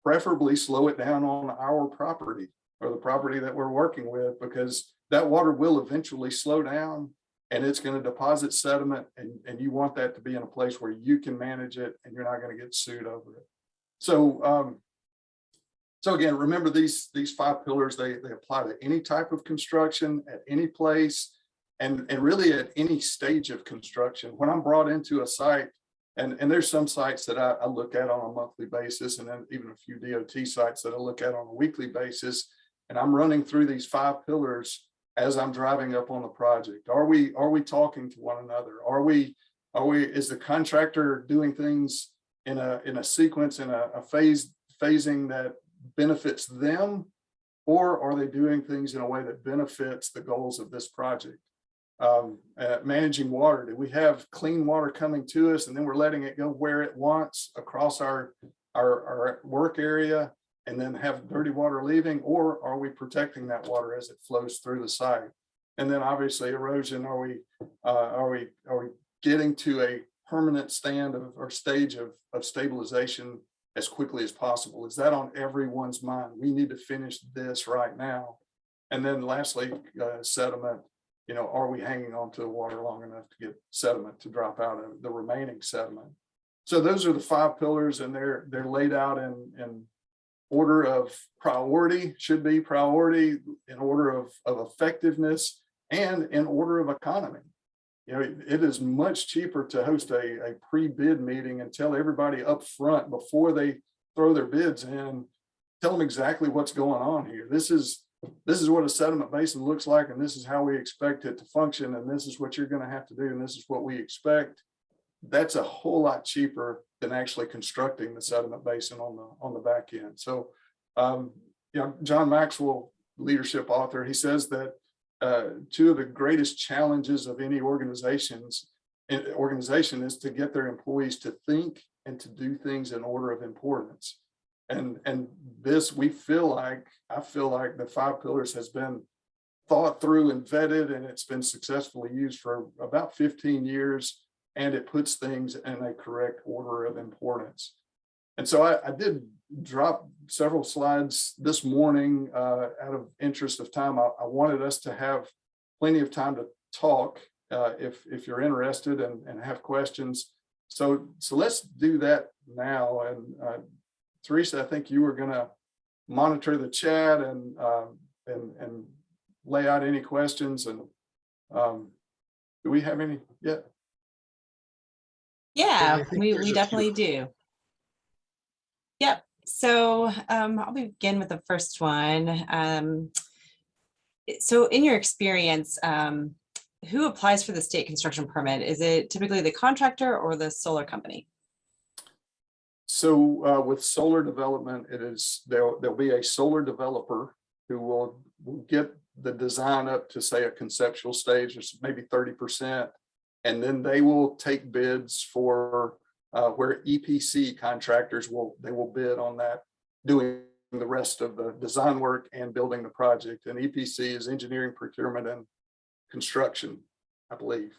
preferably slow it down on our property or the property that we're working with, because that water will eventually slow down and it's going to deposit sediment, and you want that to be in a place where you can manage it and you're not going to get sued over it. So so again, remember these 5 pillars, they apply to any type of construction at any place, and really at any stage of construction. When I'm brought into a site, and there's some sites that I look at on a monthly basis, and then even a few DOT sites that I look at on a weekly basis, and I'm running through these 5 pillars as I'm driving up on the project. Are we talking to one another? Is the contractor doing things in a sequence, in a phasing that benefits them or are they doing things in a way that benefits the goals of this project? Managing water, do we have clean water coming to us and then we're letting it go where it wants across our work area and then have dirty water leaving, or are we protecting that water as it flows through the site? And then obviously erosion, are we getting to a permanent stand or stage of stabilization as quickly as possible? Is that on everyone's mind? We need to finish this right now. And then lastly, sediment, are we hanging on to the water long enough to get sediment to drop out of the remaining sediment? So those are the 5 pillars, and they're laid out in order of priority, should be priority, in order of effectiveness, and in order of economy. It is much cheaper to host a pre-bid meeting and tell everybody up front before they throw their bids in, tell them exactly what's going on here. This is what a sediment basin looks like, and this is how we expect it to function, and this is what you're going to have to do, and this is what we expect. That's a whole lot cheaper than actually constructing the sediment basin on the back end. So, John Maxwell, leadership author, he says that 2 of the greatest challenges of any organization is to get their employees to think and to do things in order of importance. And this, I feel like the 5 pillars has been thought through and vetted, and it's been successfully used for about 15 years, and it puts things in a correct order of importance. And so I did drop several slides this morning out of interest of time. I wanted us to have plenty of time to talk if you're interested and have questions. So let's do that now. And Teresa, I think you were going to monitor the chat and lay out any questions. And do we have any yet? Yeah, we definitely do. Yep. So I'll begin with the first one. So in your experience, who applies for the state construction permit? Is it typically the contractor or the solar company? So with solar development, there'll be a solar developer who will get the design up to, say, a conceptual stage, or maybe 30%, and then they will take bids for where EPC contractors will bid on that, doing the rest of the design work and building the project. And EPC is engineering, procurement, and construction, I believe.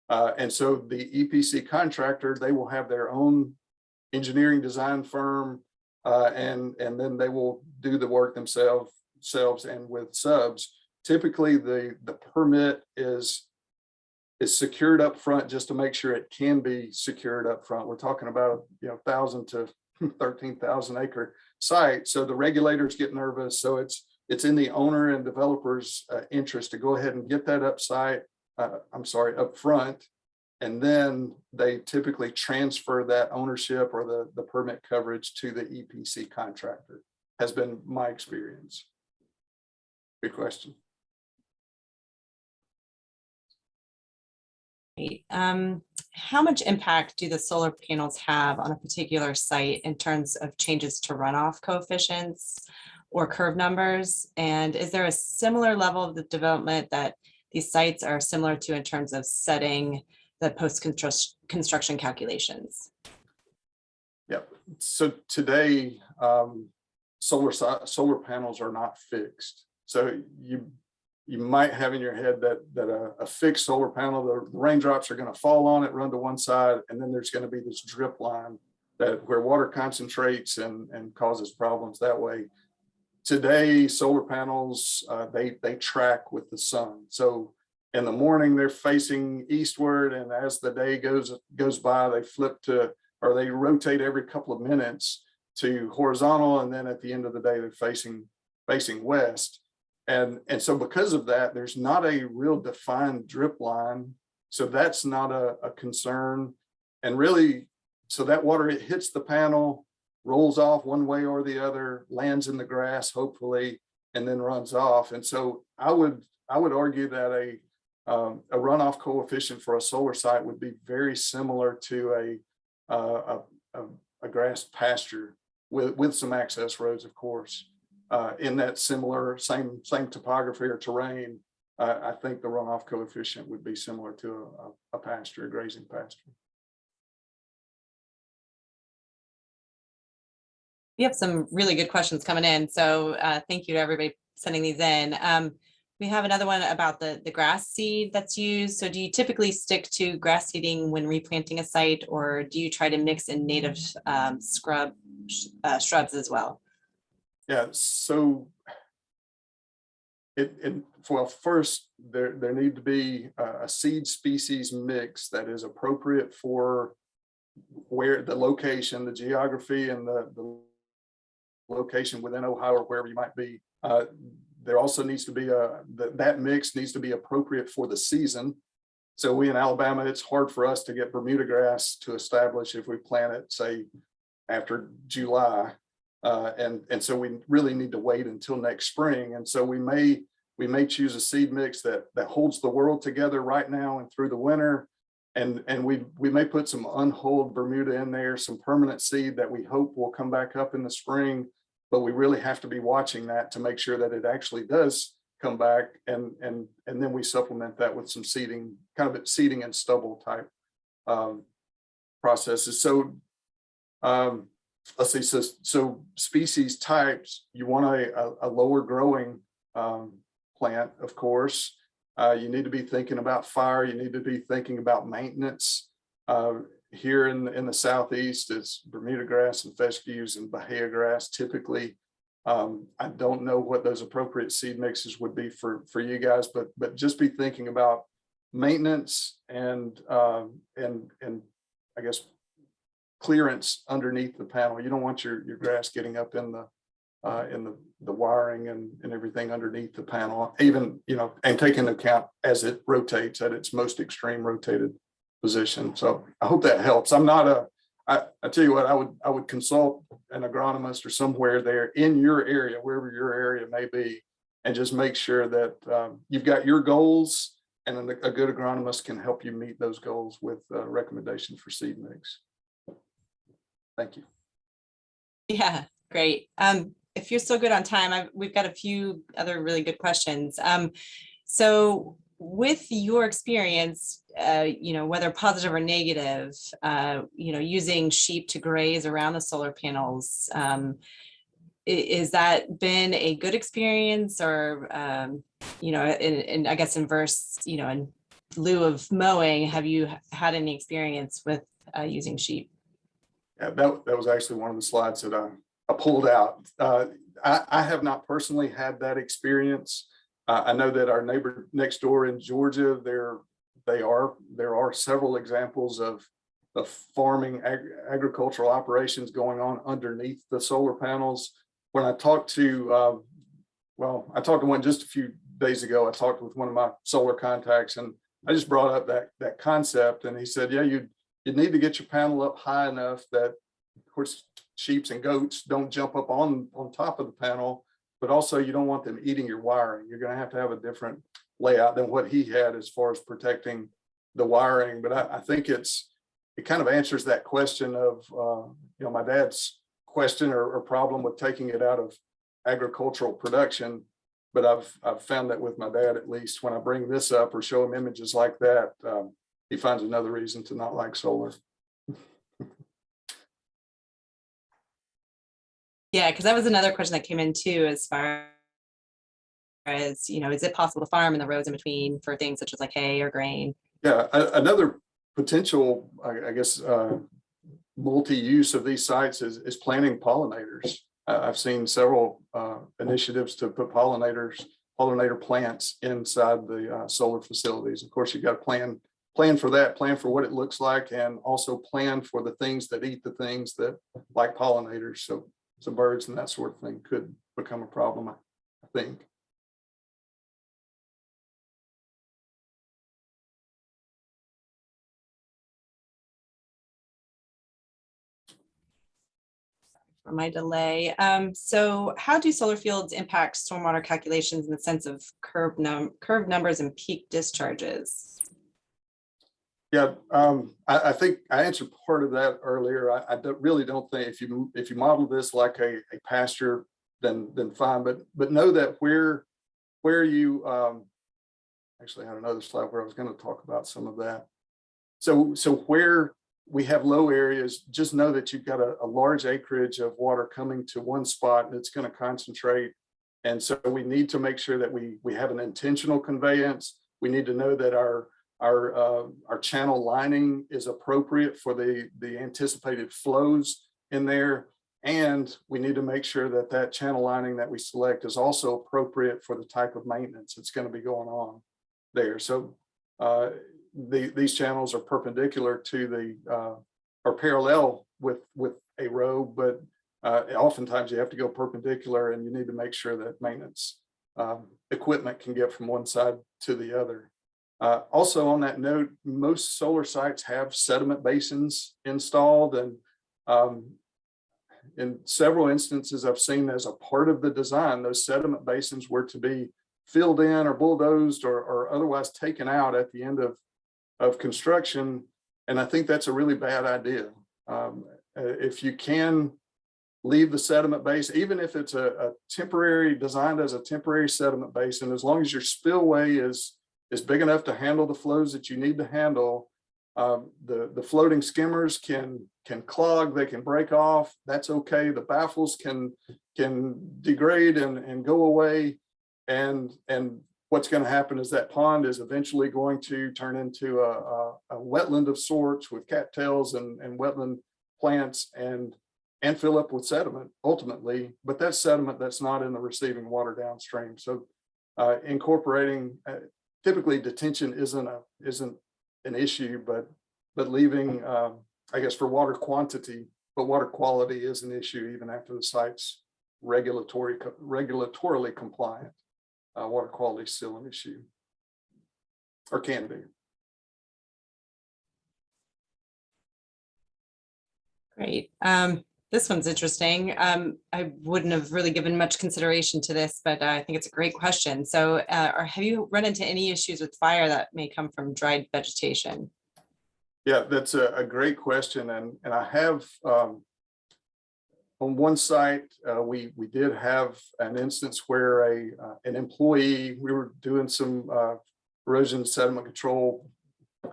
And so the EPC contractor, they will have their own engineering design firm, and then they will do the work themselves and with subs. Typically, the permit is secured up front just to make sure it can be secured up front. We're talking about 1,000 to 13,000 acre site, so the regulators get nervous. So it's in the owner and developer's interest to go ahead and get that up front, and then they typically transfer that ownership or the permit coverage to the EPC contractor. Has been my experience. Good question. How much impact do the solar panels have on a particular site in terms of changes to runoff coefficients or curve numbers? And is there a similar level of the development that these sites are similar to in terms of setting the post-construction calculations? Yep. So today, solar panels are not fixed. So you might have in your head that a fixed solar panel, the raindrops are going to fall on it, run to one side, and then there's going to be this drip line where water concentrates and causes problems that way. Today, solar panels, they track with the sun. So in the morning, they're facing eastward, and as the day goes by, they flip to, or they rotate every couple of minutes to horizontal, and then at the end of the day, they're facing west. And so because of that, there's not a real defined drip line. So that's not a concern. And really, so that water, it hits the panel, rolls off one way or the other, lands in the grass, hopefully, and then runs off. And so I would argue that a runoff coefficient for a solar site would be very similar to a grass pasture with some access roads, of course. in that similar same topography or terrain, I think the runoff coefficient would be similar to a pasture, a grazing pasture. We have some really good questions coming in, so thank you to everybody sending these in. We have another one about the grass seed that's used. So do you typically stick to grass seeding when replanting a site, or do you try to mix in native shrubs as well? Yeah, so well, first there need to be a seed species mix that is appropriate for where the location, the geography, and the location within Ohio or wherever you might be. There also needs to be that mix needs to be appropriate for the season. So we in Alabama, it's hard for us to get Bermuda grass to establish if we plant it, say, after July. And so we really need to wait until next spring. And so we may choose a seed mix that holds the world together right now and through the winter. And we may put some unhulled Bermuda in there, some permanent seed that we hope will come back up in the spring. But we really have to be watching that to make sure that it actually does come back. And then we supplement that with some seeding, kind of seeding and stubble type processes. So let's see, so species types, you want a lower growing plant, of course. You need to be thinking about fire. You need to be thinking about maintenance. Here in the Southeast, it's Bermuda grass and fescues and Bahia grass typically. I don't know what those appropriate seed mixes would be for you guys, but just be thinking about maintenance and I guess clearance underneath the panel. You don't want your grass getting up in the wiring and everything underneath the panel, even, and take into account as it rotates at its most extreme rotated position. So I hope that helps. I'm not I tell you what, I would consult an agronomist or somewhere there in your area, wherever your area may be, and just make sure that you've got your goals, and then a good agronomist can help you meet those goals with recommendations for seed mix. Thank you. Yeah, great. If you're still good on time, we've got a few other really good questions. So with your experience, whether positive or negative, using sheep to graze around the solar panels, is that been a good experience, or, in I guess inverse, in lieu of mowing, have you had any experience with using sheep? Yeah, that was actually one of the slides that I pulled out. I have not personally had that experience. I know that our neighbor next door in Georgia, there are several examples of farming agricultural operations going on underneath the solar panels. When I talked to, I talked to one just a few days ago. I talked with one of my solar contacts, and I just brought up that concept, and he said, yeah, you need to get your panel up high enough that, of course, sheep and goats don't jump up on top of the panel, but also you don't want them eating your wiring. You're going to have a different layout than what he had as far as protecting the wiring. But I think it kind of answers that question of, my dad's question or problem with taking it out of agricultural production. But I've found that with my dad, at least, when I bring this up or show him images like that, he finds another reason to not like solar. Yeah, because that was another question that came in too, as far as, is it possible to farm in the rows in between for things such as like hay or grain? Yeah, another potential, I guess, multi-use of these sites is planting pollinators. I've seen several initiatives to put pollinator plants inside the solar facilities. Of course, you've got to plan for that, plan for what it looks like, and also plan for the things that eat the things that like pollinators. So birds and that sort of thing could become a problem, I think. For my delay. So how do solar fields impact stormwater calculations in the sense of curve numbers and peak discharges? Yeah, I think I answered part of that earlier. I really don't think if you model this like a pasture then fine. But know that where you actually I had another slide where I was going to talk about some of that. So where we have low areas, just know that you've got a large acreage of water coming to one spot and it's going to concentrate. And so we need to make sure that we have an intentional conveyance. We need to know that our channel lining is appropriate for the anticipated flows in there. And we need to make sure that that channel lining that we select is also appropriate for the type of maintenance that's going to be going on there. So these channels are perpendicular to the or parallel with a road, but oftentimes you have to go perpendicular, and you need to make sure that maintenance equipment can get from one side to the other. Also on that note, most solar sites have sediment basins installed, and in several instances I've seen as a part of the design, those sediment basins were to be filled in or bulldozed or otherwise taken out at the end of construction. And I think that's a really bad idea. If you can leave the sediment base, even if it's a temporary, designed as a temporary sediment basin, as long as your spillway is big enough to handle the flows that you need to handle, the floating skimmers can clog, they can break off. That's okay. The baffles can degrade and go away. And what's going to happen is that pond is eventually going to turn into a wetland of sorts with cattails and wetland plants and fill up with sediment ultimately. But that's sediment that's not in the receiving water downstream. So incorporating, typically detention isn't an issue, but leaving, I guess, for water quantity, but water quality is an issue even after the site's regulatorily compliant. Water quality is still an issue, or can be. Great. This one's interesting. I wouldn't have really given much consideration to this, but I think it's a great question. So have you run into any issues with fire that may come from dried vegetation? Yeah, that's a great question. And I have, on one site, we did have an instance where an employee, we were doing some erosion sediment control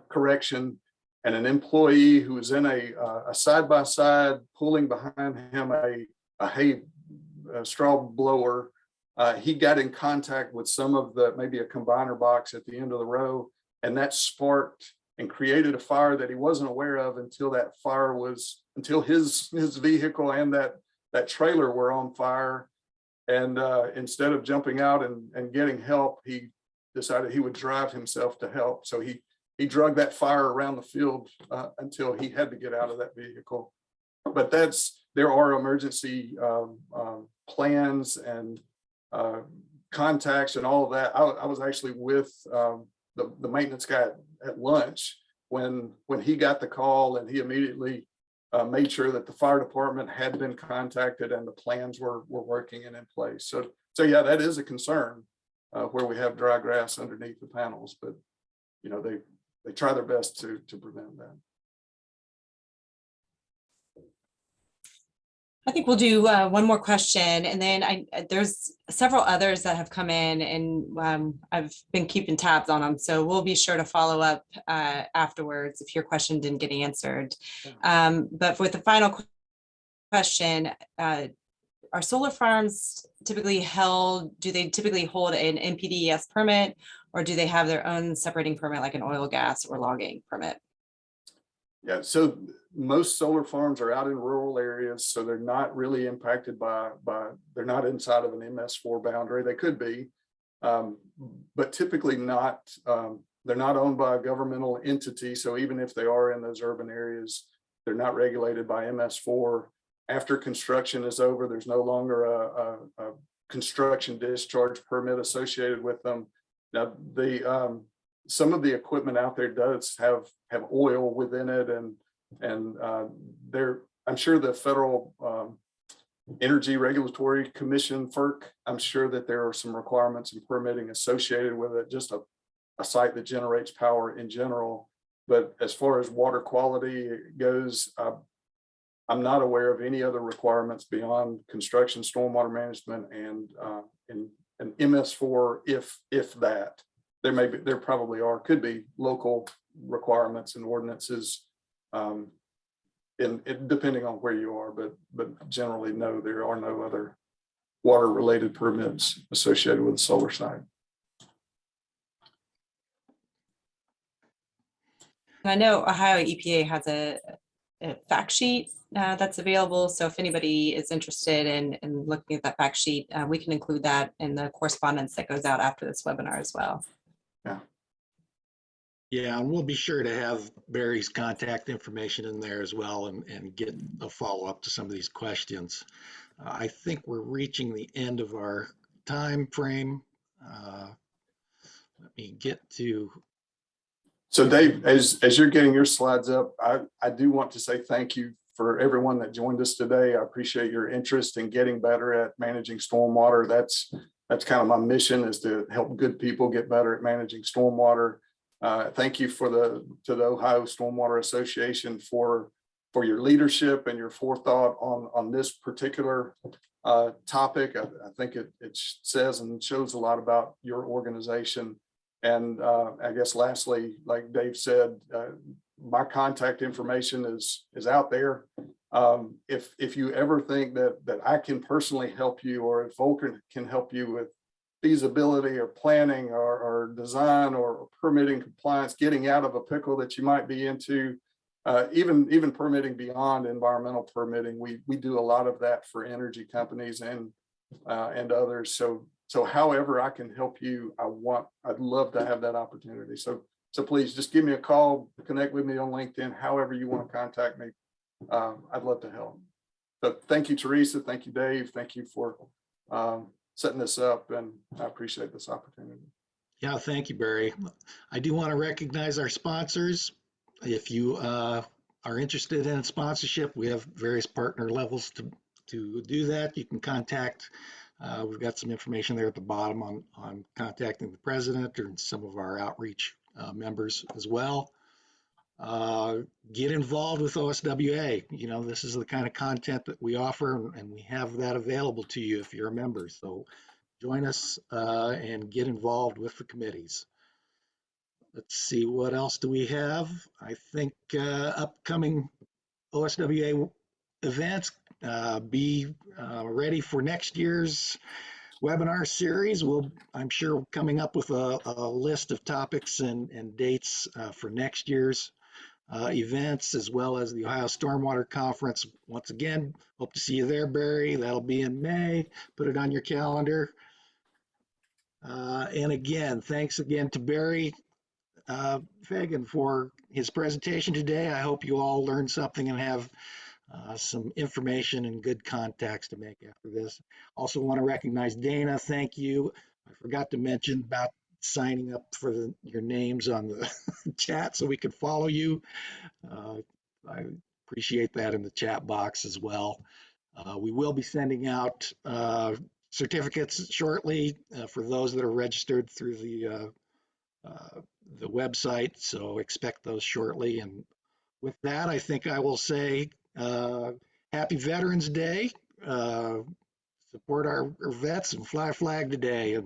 correction, and an employee who was in a side-by-side pulling behind him a hay straw blower, he got in contact with some of maybe a combiner box at the end of the row, and that sparked and created a fire that he wasn't aware of until his vehicle and that trailer were on fire. And instead of jumping out and getting help, he decided he would drive himself to help. So he dragged that fire around the field until he had to get out of that vehicle. But there are emergency plans and contacts and all of that. I was actually with the maintenance guy at lunch when he got the call, and he immediately made sure that the fire department had been contacted and the plans were working and in place. So yeah, that is a concern where we have dry grass underneath the panels, but they try their best to prevent that. I think we'll do one more question, and then there's several others that have come in, and I've been keeping tabs on them, so we'll be sure to follow up afterwards if your question didn't get answered. But with the final question, are solar farms typically do they typically hold an NPDES permit, or do they have their own separating permit like an oil, gas, or logging permit? Yeah, so most solar farms are out in rural areas, so they're not really impacted they're not inside of an MS4 boundary. They could be, but typically not. They're not owned by a governmental entity, so even if they are in those urban areas, they're not regulated by MS4. After construction is over, there's no longer a construction discharge permit associated with them. Now, some of the equipment out there does have oil within it, and I'm sure the Federal Energy Regulatory Commission, FERC, I'm sure that there are some requirements and permitting associated with it, just a site that generates power in general. But as far as water quality goes, I'm not aware of any other requirements beyond construction, stormwater management, and an MS4, if that. There probably could be local requirements and ordinances, depending on where you are, but generally, no, there are no other water-related permits associated with the solar site. I know Ohio EPA has a fact sheet that's available. So if anybody is interested in looking at that fact sheet, we can include that in the correspondence that goes out after this webinar as well. Yeah, and we'll be sure to have Barry's contact information in there as well, and get a follow-up to some of these questions. I think we're reaching the end of our time frame. Let me get to. So Dave, as you're getting your slides up, I do want to say thank you for everyone that joined us today. I appreciate your interest in getting better at managing stormwater. That's kind of my mission, is to help good people get better at managing stormwater. Thank you to the Ohio Stormwater Association for your leadership and your forethought on this particular topic. I think it says and shows a lot about your organization. And I guess lastly, like Dave said, my contact information is out there. If you ever think that I can personally help you, or if Volker can help you with feasibility or planning or design or permitting compliance, getting out of a pickle that you might be into, even permitting beyond environmental permitting, we do a lot of that for energy companies and others. So however I can help you, I'd love to have that opportunity. So please just give me a call, connect with me on LinkedIn, however you want to contact me. I'd love to help. But thank you, Teresa. Thank you, Dave. Thank you for setting this up, and I appreciate this opportunity. Yeah, thank you, Barry. I do want to recognize our sponsors. If you are interested in sponsorship, we have various partner levels to do that. You can contact. We've got some information there at the bottom on contacting the president or some of our outreach members as well. Get involved with OSWA. You know, this is the kind of content that we offer, and we have that available to you if you're a member. So join us and get involved with the committees. Let's see, what else do we have? I think upcoming OSWA events, be ready for next year's webinar series. I'm sure, coming up with a list of topics and dates for next year's events, as well as the Ohio Stormwater Conference. Once again, hope to see you there, Barry. That'll be in May. Put it on your calendar. And again, thanks again to Barry Fagan for his presentation today. I hope you all learned something and have some information and good contacts to make after this. Also want to recognize Dana. Thank you. I forgot to mention about signing up for your names on the chat so we can follow you. I appreciate that in the chat box as well. We will be sending out certificates shortly for those that are registered through the website, so expect those shortly. And with that, I think I will say Happy Veterans Day. Support our vets and fly a flag today,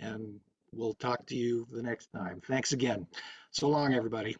and we'll talk to you the next time. Thanks again. So long, everybody.